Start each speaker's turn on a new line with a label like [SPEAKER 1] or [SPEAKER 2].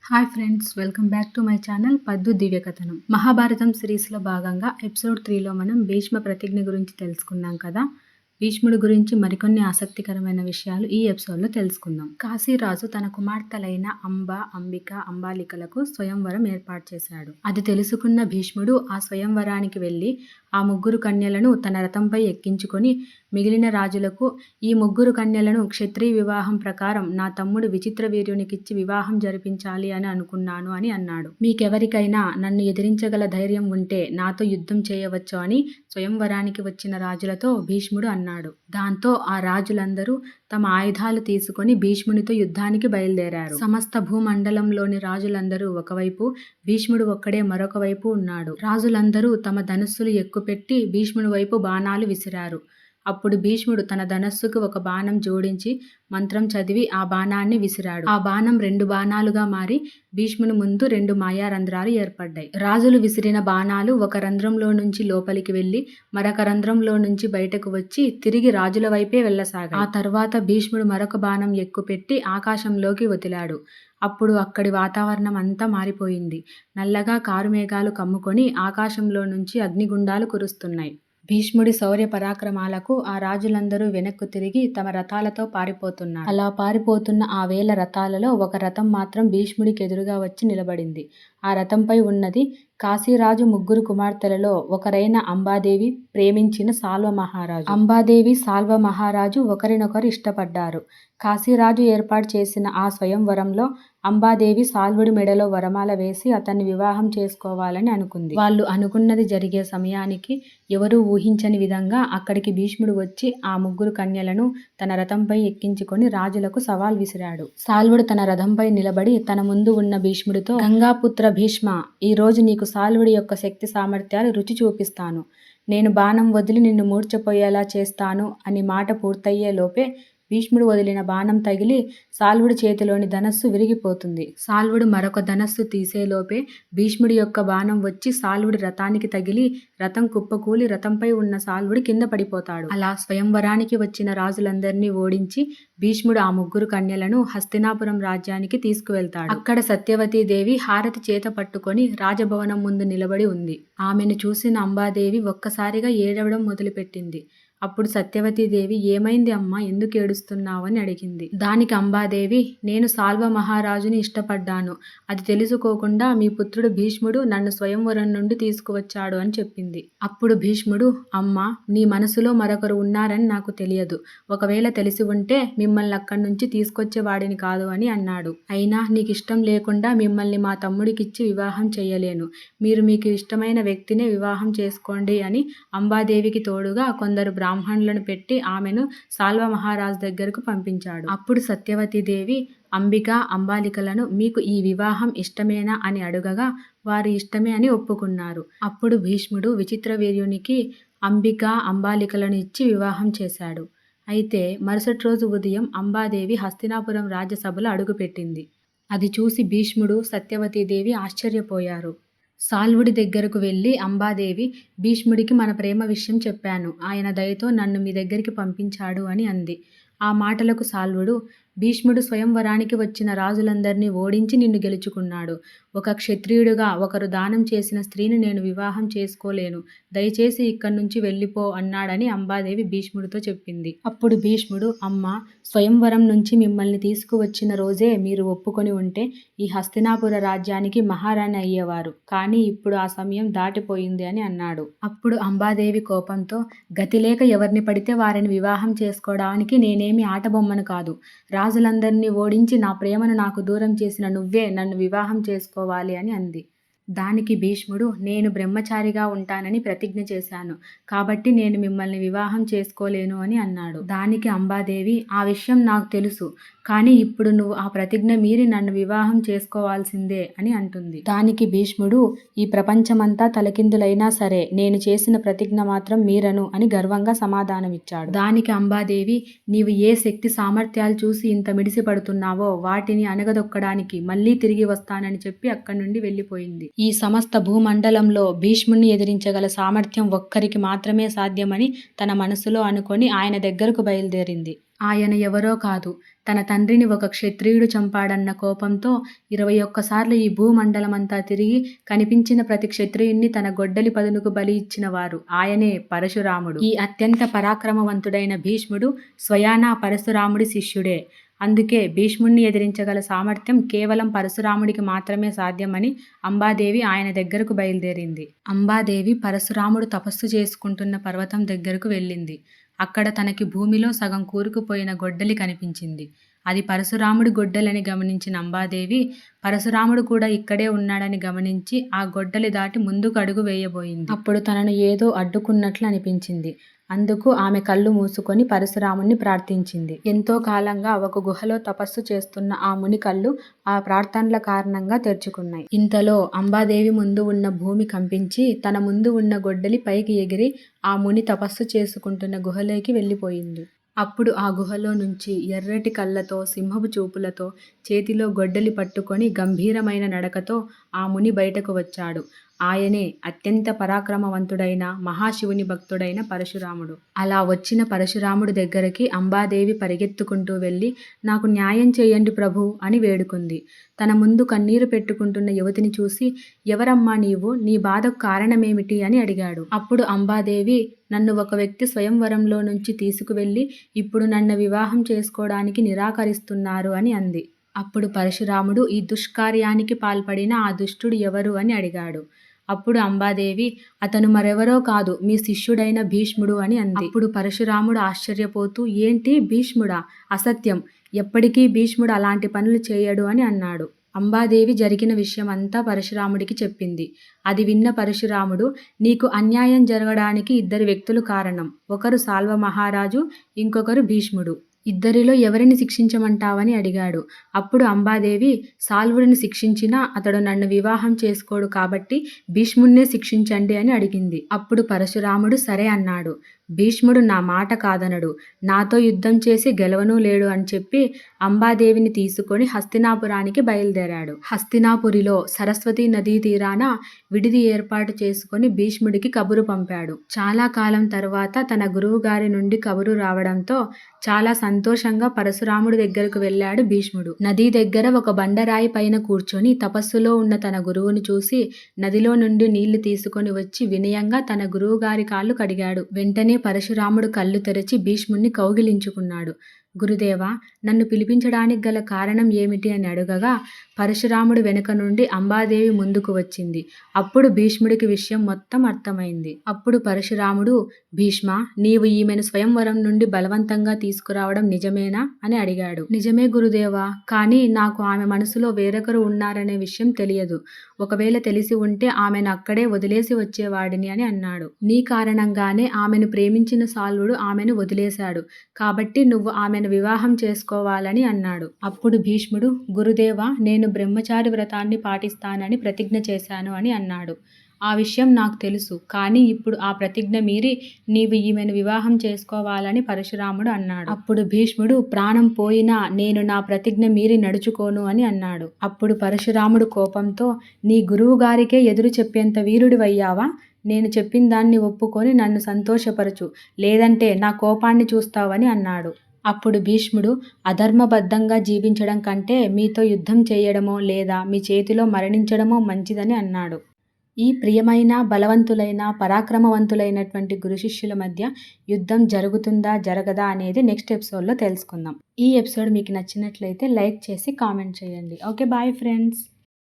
[SPEAKER 1] Hi friends, welcome back to my channel పద్దు దివ్యకథనం. మహాభారతం సిరీస్లో భాగంగా ఎపిసోడ్ 3లో మనం భీష్మ ప్రతిజ్ఞ గురించి తెలుసుకున్నాం కదా. భీష్ముడి గురించి మరికొన్ని ఆసక్తికరమైన విషయాలు ఈ ఎపిసోడ్లో తెలుసుకుందాం. కాశీరాజు తన కుమార్తెలైన అంబ, అంబిక, అంబాలికలకు స్వయంవరం ఏర్పాటు చేశాడు. అది తెలుసుకున్న భీష్ముడు ఆ స్వయంవరానికి వెళ్ళి ఆ ముగ్గురు కన్యలను తన రథంపై ఎక్కించుకొని మిగిలిన రాజులకు, ఈ ముగ్గురు కన్యలను క్షత్రియ వివాహం ప్రకారం నా తమ్ముడు విచిత్ర వీర్యునికిచ్చి వివాహం జరిపించాలి అని అనుకున్నాను అని అన్నాడు. మీకెవరికైనా నన్ను ఎదిరించగల ధైర్యం ఉంటే నాతో యుద్ధం చేయవచ్చు అని స్వయంవరానికి వచ్చిన రాజులతో భీష్ముడు అన్నాడు. దాంతో ఆ రాజులందరూ తమ ఆయుధాలు తీసుకొని భీష్మునితో యుద్ధానికి బయలుదేరారు. సమస్త భూమండలంలోని రాజులందరూ ఒకవైపు, భీష్ముడు ఒక్కడే మరొక వైపు ఉన్నాడు. రాజులందరూ తమ ధనుస్సులు ఎక్కుపెట్టి భీష్ముడి వైపు బాణాలు విసిరారు. అప్పుడు భీష్ముడు తన ధనస్సుకు ఒక బాణం జోడించి మంత్రం చదివి ఆ బాణాన్ని విసిరాడు. ఆ బాణం 2 బాణాలుగా మారి భీష్ముని ముందు 2 మాయారంధ్రాలు ఏర్పడ్డాయి. రాజులు విసిరిన బాణాలు ఒక రంధ్రంలో నుంచి లోపలికి వెళ్లి మరొక రంధ్రంలో నుంచి బయటకు వచ్చి తిరిగి రాజుల వైపే వెళ్లసాగాయి. ఆ తర్వాత భీష్ముడు మరొక బాణం ఎక్కుపెట్టి ఆకాశంలోకి వదిలాడు. అప్పుడు అక్కడి వాతావరణం అంతా మారిపోయింది. నల్లగా కారుమేఘాలు కమ్ముకొని ఆకాశంలో నుంచి అగ్నిగుండాలు కురుస్తున్నాయి. భీష్ముడి శౌర్య పరాక్రమాలకు ఆ రాజులందరూ వెనక్కు తిరిగి తమ రథాలతో పారిపోతున్నారు. అలా పారిపోతున్న ఆ వేల రథాలలో ఒక రథం మాత్రం భీష్ముడికి ఎదురుగా వచ్చి నిలబడింది. ఆ రథంపై ఉన్నది కాశీరాజు ముగ్గురు కుమార్తెలలో ఒకరైన అంబాదేవి ప్రేమించిన సాల్వ మహారాజు. అంబాదేవి, సాల్వ మహారాజు ఒకరినొకరు ఇష్టపడ్డారు. కాశీరాజు ఏర్పాటు చేసిన ఆ స్వయంవరంలో అంబాదేవి సాల్వుడి మెడలో వరమాల వేసి అతన్ని వివాహం చేసుకోవాలని అనుకుంది. వాళ్ళు అనుకున్నది జరిగే సమయానికి ఎవరూ ఊహించని విధంగా అక్కడికి భీష్ముడు వచ్చి ఆ ముగ్గురు కన్యలను తన రథంపై ఎక్కించుకొని రాజులకు సవాల్ విసిరాడు. సాల్వుడు తన రథంపై నిలబడి తన ముందు ఉన్న భీష్ముడితో, గంగాపుత్ర భీష్మ, ఈ రోజు నీకు సాల్వుడి యొక్క శక్తి సామర్థ్యాలు రుచి చూపిస్తాను. నేను బాణం వదిలి నిన్ను మూర్ఛపోయేలా చేస్తాను అని మాట పూర్తయ్యే లోపే భీష్ముడు వదిలిన బాణం తగిలి సాల్వుడి చేతిలోని ధనస్సు విరిగిపోతుంది. సాల్వుడు మరొక ధనస్సు తీసేలోపే భీష్ముడి యొక్క బాణం వచ్చి సాల్వుడి రథానికి తగిలి రథం కుప్పకూలి రథంపై ఉన్న సాల్వుడి కింద పడిపోతాడు. అలా స్వయంవరానికి వచ్చిన రాజులందరినీ ఓడించి భీష్ముడు ఆ ముగ్గురు కన్యలను హస్తినాపురం రాజ్యానికి తీసుకువెళ్తాడు. అక్కడ సత్యవతీదేవి హారతి చేత పట్టుకొని రాజభవనం ముందు నిలబడి ఉంది. ఆమెను చూసిన అంబాదేవి ఒక్కసారిగా ఏడవడం మొదలుపెట్టింది. అప్పుడు సత్యవతీదేవి, ఏమైంది అమ్మా, ఎందుకు ఏడుస్తున్నావు అని అడిగింది. దానికి అంబాదేవి, నేను సాల్వ మహారాజుని ఇష్టపడ్డాను. అది తెలుసుకోకుండా మీ పుత్రుడు భీష్ముడు నన్ను స్వయంవరం నుండి తీసుకువచ్చాడు అని చెప్పింది. అప్పుడు భీష్ముడు, అమ్మా, నీ మనసులో మరొకరు ఉన్నారని నాకు తెలియదు. ఒకవేళ తెలిసి ఉంటే మిమ్మల్ని అక్కడి నుంచి తీసుకొచ్చేవాడిని కాదు అని అన్నాడు. అయినా నీకు ఇష్టం లేకుండా మిమ్మల్ని మా తమ్ముడికిచ్చి వివాహం చేయలేను. మీరు మీకు ఇష్టమైన వ్యక్తినే వివాహం చేసుకోండి అని అంబాదేవికి తోడుగా కొందరు బ్రాహ్మణులను పెట్టి ఆమెను సాల్వ మహారాజు దగ్గరకు పంపించాడు. అప్పుడు సత్యవతీదేవి అంబిక, అంబాలికలను మీకు ఈ వివాహం ఇష్టమేనా అని అడుగగా వారు ఇష్టమే అని ఒప్పుకున్నారు. అప్పుడు భీష్ముడు విచిత్ర వీర్యునికి అంబిక, అంబాలికలను ఇచ్చి వివాహం చేశాడు. అయితే మరుసటి రోజు ఉదయం అంబాదేవి హస్తినాపురం రాజ్యసభలో అడుగుపెట్టింది. అది చూసి భీష్ముడు, సత్యవతీదేవి ఆశ్చర్యపోయారు. సాల్వుడి దగ్గరకు వెళ్ళి అంబాదేవి, భీష్ముడికి మన ప్రేమ విషయం చెప్పాను. ఆయన దయతో నన్ను మీ దగ్గరికి పంపించాడు అని అంది. ఆ మాటలకు సాల్వుడు, భీష్ముడు స్వయంవరానికి వచ్చిన రాజులందరినీ ఓడించి నిన్ను గెలుచుకున్నాడు. ఒక క్షత్రియుడిగా ఒకరు దానం చేసిన స్త్రీని నేను వివాహం చేసుకోలేను. దయచేసి ఇక్కడి నుంచి వెళ్ళిపో అన్నాడని అంబాదేవి భీష్ముడితో చెప్పింది. అప్పుడు భీష్ముడు, అమ్మ, స్వయంవరం నుంచి మిమ్మల్ని తీసుకువచ్చిన రోజే మీరు ఒప్పుకొని ఉంటే ఈ హస్తినాపుర రాజ్యానికి మహారాణి అయ్యేవారు. కానీ ఇప్పుడు ఆ సమయం దాటిపోయింది అని అన్నాడు. అప్పుడు అంబాదేవి కోపంతో, గతిలేక ఎవరిని పడితే వారిని వివాహం చేసుకోవడానికి నేనేమి ఆటబొమ్మను కాదు. రాజులందరినీ ఓడించి నా ప్రేమను నాకు దూరం చేసిన నువ్వే నన్ను వివాహం చేసుకోవాలి అని అంది. దానికి భీష్ముడు, నేను బ్రహ్మచారిగా ఉంటానని ప్రతిజ్ఞ చేశాను. కాబట్టి నేను మిమ్మల్ని వివాహం చేసుకోలేను అని అన్నాడు. దానికి అంబాదేవి, ఆ విషయం నాకు తెలుసు. కానీ ఇప్పుడు నువ్వు ఆ ప్రతిజ్ఞ మీరి నన్ను వివాహం చేసుకోవాల్సిందే అని అంటుంది. దానికి భీష్ముడు, ఈ ప్రపంచమంతా తలకిందులైనా సరే నేను చేసిన ప్రతిజ్ఞ మాత్రం మీరను అని గర్వంగా సమాధానమిచ్చాడు. దానికి అంబాదేవి, నీవు ఏ శక్తి సామర్థ్యాలు చూసి ఇంత మిడిసి పడుతున్నావో వాటిని అణగదొక్కడానికి మళ్ళీ తిరిగి వస్తానని చెప్పి అక్కడి నుండి వెళ్ళిపోయింది. ఈ సమస్త భూమండలంలో భీష్ముడిని ఎదిరించగల సామర్థ్యం ఒక్కరికి మాత్రమే సాధ్యమని తన మనసులో అనుకొని ఆయన దగ్గరకు బయలుదేరింది. ఆయన ఎవరో కాదు, తన తండ్రిని ఒక క్షత్రియుడు చంపాడన్న కోపంతో 21 సార్లు ఈ భూమండలమంతా తిరిగి కనిపించిన ప్రతి క్షత్రియుణ్ణి తన గొడ్డలి పదునుకు బలి ఇచ్చినవారు ఆయనే పరశురాముడు. ఈ అత్యంత పరాక్రమవంతుడైన భీష్ముడు స్వయానా పరశురాముడి శిష్యుడే. అందుకే భీష్ముణ్ణి ఎదిరించగల సామర్థ్యం కేవలం పరశురాముడికి మాత్రమే సాధ్యమని అంబాదేవి ఆయన దగ్గరకు బయలుదేరింది. అంబాదేవి పరశురాముడు తపస్సు చేసుకుంటున్న పర్వతం దగ్గరకు వెళ్ళింది. అక్కడ తనకి భూమిలో సగం కూరుకుపోయిన గొడ్డలి కనిపించింది. అది పరశురాముడి గొడ్డలని గమనించిన అంబాదేవి పరశురాముడు కూడా ఇక్కడే ఉన్నాడని గమనించి ఆ గొడ్డలి దాటి ముందుకు అడుగు వేయబోయింది. అప్పుడు తనను ఏదో అడ్డుకున్నట్లు అనిపించింది. అందుకు ఆమె కళ్ళు మూసుకొని పరశురాముణ్ణి ప్రార్థించింది. ఎంతో కాలంగా ఒక గుహలో తపస్సు చేస్తున్న ఆ ముని కళ్ళు ఆ ప్రార్థనల కారణంగా తెరుచుకున్నాయి. ఇంతలో అంబాదేవి ముందు ఉన్న భూమి కంపించి తన ముందు ఉన్న గొడ్డలి పైకి ఎగిరి ఆ ముని తపస్సు చేసుకుంటున్న గుహలోకి వెళ్ళిపోయింది. అప్పుడు ఆ గుహలో నుంచి ఎర్రటి కళ్ళతో సింహపు చూపులతో చేతిలో గొడ్డలి పట్టుకొని గంభీరమైన నడకతో ఆ ముని బయటకు వచ్చాడు. ఆయనే అత్యంత పరాక్రమవంతుడైన మహాశివుని భక్తుడైన పరశురాముడు. అలా వచ్చిన పరశురాముడి దగ్గరికి అంబాదేవి పరిగెత్తుకుంటూ వెళ్ళి నాకు న్యాయం చేయండి ప్రభు అని వేడుకుంది. తన ముందు కన్నీరు పెట్టుకుంటున్న యువతిని చూసి ఎవరమ్మా నీవు, నీ బాధకు కారణమేమిటి అని అడిగాడు. అప్పుడు అంబాదేవి నన్ను ఒక వ్యక్తి స్వయంవరంలో నుంచి తీసుకువెళ్ళి ఇప్పుడు నన్ను వివాహం చేసుకోవడానికి నిరాకరిస్తున్నారు అని అంది. అప్పుడు పరశురాముడు ఈ దుష్కార్యానికి పాల్పడిన ఆ దుష్టుడు ఎవరు అని అడిగాడు. అప్పుడు అంబాదేవి అతను మరెవరో కాదు మీ శిష్యుడైన భీష్ముడు అని అంది. అప్పుడు పరశురాముడు ఆశ్చర్యపోతూ ఏంటి భీష్ముడా, అసత్యం, ఎప్పటికీ భీష్ముడు అలాంటి పనులు చేయడు అని అన్నాడు. అంబాదేవి జరిగిన విషయం అంతా పరశురాముడికి చెప్పింది. అది విన్న పరశురాముడు నీకు అన్యాయం జరగడానికి 2 వ్యక్తులు కారణం, ఒకరు సాల్వ మహారాజు, ఇంకొకరు భీష్ముడు. ఇద్దరిలో ఎవరిని శిక్షించమంటావని అడిగాడు. అప్పుడు అంబాదేవి సాల్వుడిని శిక్షించినా అతడు నన్ను వివాహం చేసుకోడు కాబట్టి భీష్ముడినే శిక్షించండి అని అడిగింది. అప్పుడు పరశురాముడు సరే అన్నాడు. భీష్ముడు నా మాట కాదనడు, నాతో యుద్ధం చేసి గెలవనూ లేడు అని చెప్పి అంబాదేవిని తీసుకొని హస్తినాపురానికి బయలుదేరాడు. హస్తినాపురిలో సరస్వతీ నదీ తీరాన విడిది ఏర్పాటు చేసుకొని భీష్ముడికి కబురు పంపాడు. చాలా కాలం తర్వాత తన గురువు గారి నుండి కబురు రావడంతో చాలా సంతోషంగా పరశురాముడి దగ్గరకు వెళ్ళాడు భీష్ముడు. నదీ దగ్గర ఒక బండరాయి పైన కూర్చొని తపస్సులో ఉన్న తన గురువుని చూసి నదిలో నుండి నీళ్లు తీసుకొని వచ్చి వినయంగా తన గురువు గారి కాళ్ళు కడిగాడు. వెంటనే పరశురాముడు కళ్ళు తెరచి భీష్ముణ్ణి కౌగిలించుకున్నాడు. గురుదేవా, నన్ను పిలిపించడానికి గల కారణం ఏమిటి అని అడగగా పరశురాముడు వెనుక నుండి అంబాదేవి ముందుకు వచ్చింది. అప్పుడు భీష్ముడికి విషయం మొత్తం అర్థమైంది. అప్పుడు పరశురాముడు భీష్మ, నీవు ఈమెను స్వయంవరం నుండి బలవంతంగా తీసుకురావడం నిజమేనా అని అడిగాడు. నిజమే గురుదేవా, కానీ నాకు ఆమె మనసులో వేరొకరు ఉన్నారనే విషయం తెలియదు. ఒకవేళ తెలిసి ఉంటే ఆమెను అక్కడే వదిలేసి వచ్చేవాడిని అని అన్నాడు. నీ కారణంగానే ఆమెను ప్రేమించిన సాల్వుడు ఆమెను వదిలేశాడు కాబట్టి నువ్వు ఆమెను వివాహం చేసుకోవాలని అన్నాడు. అప్పుడు భీష్ముడు గురుదేవా, నేను బ్రహ్మచారి వ్రతాన్ని పాటిస్తానని ప్రతిజ్ఞ చేశాను అని అన్నాడు. ఆ విషయం నాకు తెలుసు, కానీ ఇప్పుడు ఆ ప్రతిజ్ఞ మీరి నీవు ఈమెను వివాహం చేసుకోవాలని పరశురాముడు అన్నాడు. అప్పుడు భీష్ముడు ప్రాణం పోయినా నేను నా ప్రతిజ్ఞ మీరి నడుచుకోను అని అన్నాడు. అప్పుడు పరశురాముడు కోపంతో నీ గురువు గారికే ఎదురు చెప్పేంత వీరుడివయ్యావా? నేను చెప్పిన దాన్ని ఒప్పుకొని నన్ను సంతోషపరచు, లేదంటే నా కోపాన్ని చూస్తావని అన్నాడు. అప్పుడు భీష్ముడు అధర్మబద్ధంగా జీవించడం కంటే మీతో యుద్ధం చేయడమో లేదా మీ చేతిలో మరణించడమో మంచిదని అన్నాడు. ఈ ప్రియమైన బలవంతులైన పరాక్రమవంతులైనటువంటి గురు శిష్యుల మధ్య యుద్ధం జరుగుతుందా జరగదా అనేది నెక్స్ట్ ఎపిసోడ్లో తెలుసుకుందాం. ఈ ఎపిసోడ్ మీకు నచ్చినట్లయితే లైక్ చేసి కామెంట్ చేయండి. Okay, bye friends.